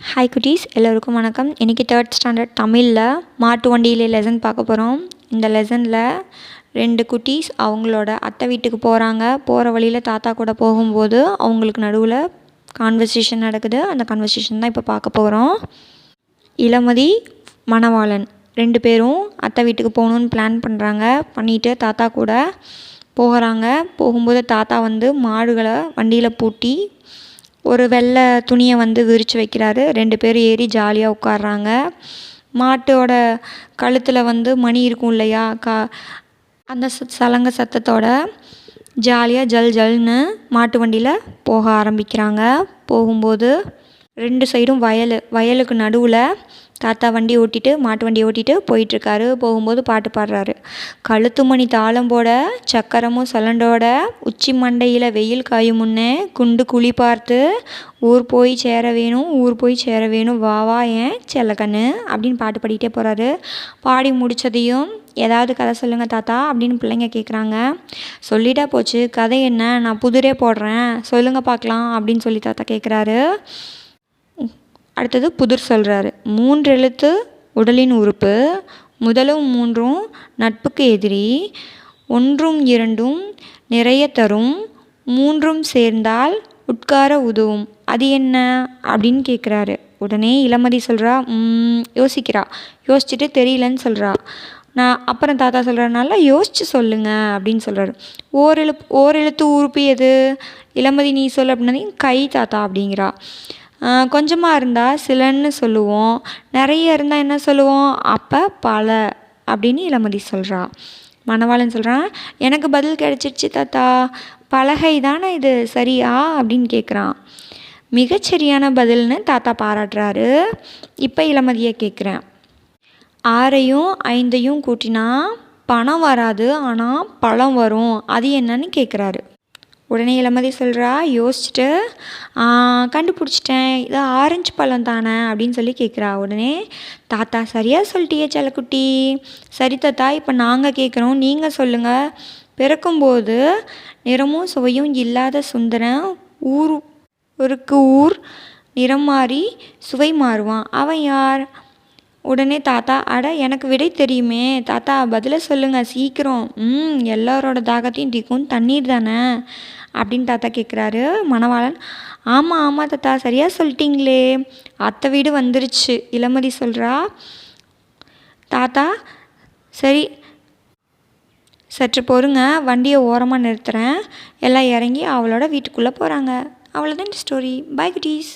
Hi குட்டீஸ், எல்லோருக்கும் வணக்கம். இன்றைக்கி 3rd ஸ்டாண்டர்ட் தமிழில் மாட்டு வண்டியிலே லெசன் பார்க்க போகிறோம். இந்த லெசனில் 2 குட்டீஸ் அவங்களோட அத்தை வீட்டுக்கு போகிறாங்க. போகிற வழியில் தாத்தா கூட போகும்போது அவங்களுக்கு நடுவில் கான்வர்சேஷன் நடக்குது. அந்த கான்வர்சேஷன் தான் இப்போ பார்க்க போகிறோம். இளமதி, மணவாளன் 2 பேரும் அத்தை வீட்டுக்கு போகணுன்னு பிளான் பண்ணுறாங்க. பண்ணிவிட்டு தாத்தா கூட போகிறாங்க. போகும்போது தாத்தா மாடுகளை வண்டியில் பூட்டி ஒரு வெள்ளை துணியை விரித்து வைக்கிறாரு. 2 பேரும் ஏறி ஜாலியாக உட்காடுறாங்க. மாட்டோட கழுத்தில் மணி இருக்கும் இல்லையா, அந்த சலங்க சத்தத்தோட ஜாலியாக ஜல் ஜல்னு மாட்டு வண்டியில் போக ஆரம்பிக்கிறாங்க. போகும்போது 2 சைடும் வயலுக்கு நடுவில் தாத்தா வண்டி ஓட்டிட்டு மாட்டு வண்டி ஓட்டிட்டு போயிட்டுருக்காரு. போகும்போது பாட்டு பாடுறாரு. கழுத்து மணி தாளம் போட சக்கரமும் சலண்டோட உச்சி மண்டையில் வெயில் காயும் முன்னே குண்டு குழி பார்த்து ஊர் போய் சேர வேணும் வா வா ஏன் செல்லக்கண்ணு அப்படின்னு பாட்டு பாடிக்கிட்டே போகிறாரு. பாடி முடித்ததையும் ஏதாவது கதை சொல்லுங்கள் தாத்தா அப்படின்னு பிள்ளைங்க கேட்குறாங்க. சொல்லிட்டா போச்சு, கதை என்ன, நான் புதிரே போடுறேன், சொல்லுங்கள் பார்க்கலாம் அப்படின்னு சொல்லி தாத்தா கேட்குறாரு. அடுத்தது புதிர் சொல்கிறாரு. 3 எழுத்து உடலின் உறுப்பு, முதலும் 3ம் நட்புக்கு எதிரி, 1ம் 2ம் நிறைய தரும், 3ம் சேர்ந்தால் உட்கார உதவும், அது என்ன அப்படின்னு கேட்குறாரு. உடனே இளமதி சொல்கிறா, யோசிச்சுட்டு தெரியலன்னு சொல்கிறா. அப்புறம் தாத்தா சொல்கிறனால யோசிச்சு சொல்லுங்க அப்படின்னு சொல்கிறாரு. ஓரெழுத்து உறுப்பு எது? இளமதி நீ சொல்லு அப்படின்னதையும் கை தாத்தா அப்படிங்கிறா. கொஞ்சமாக இருந்தால் சிலன்னு சொல்லுவோம், நிறைய இருந்தால் என்ன சொல்லுவோம், அப்போ பல அப்படின்னு இளமதி சொல்கிறா. மணவாளன் சொல்கிறான், எனக்கு பதில் கிடைச்சிருச்சு தாத்தா, பலகை தானே இது, சரியா அப்படின்னு கேட்குறான். மிகச்சரியான பதில்னு தாத்தா பாராட்டுறாரு. இப்போ இளமதியை கேட்குறேன். 6ஐயும் 5ஐயும் கூட்டினா பணம் வராது, ஆனால் பழம் வரும், அது என்னன்னு கேட்குறாரு. உடனே இளமதி சொல்கிறா, யோசிச்சுட்டு கண்டுபிடிச்சிட்டேன், இது ஆரஞ்சு பழம் தானே அப்படின்னு சொல்லி கேட்குறா. உடனே தாத்தா, சரியாக சொல்லிட்டியே செல்லக்குட்டி, சரி தாத்தா, இப்போ நாங்கள் கேட்குறோம், நீங்கள் சொல்லுங்கள். பிறக்கும்போது நிறமும் சுவையும் இல்லாத சுந்தரன் ஊர் நிறம் மாறி சுவை மாறுவான், அவன் யார்? உடனே தாத்தா, அட எனக்கு விடை தெரியுமே தாத்தா, பதிலை சொல்லுங்கள் சீக்கிரம். எல்லாரோட தாகத்தையும் தீக்கும் தண்ணீர் தானே அப்படின்னு தாத்தா கேட்குறாரு. மணவாளன், ஆமாம் தாத்தா, சரியாக சொல்லிட்டீங்களே, அத்தை வீடு வந்துருச்சு. இளமதி சொல்கிறா. தாத்தா, சரி சற்று பொறுங்க, வண்டியை ஓரமாக நிறுத்துகிறேன். எல்லாம் இறங்கி அவளோட வீட்டுக்குள்ளே போகிறாங்க. அவ்வளோதான் இந்த ஸ்டோரி. பை குட்டீஸ்.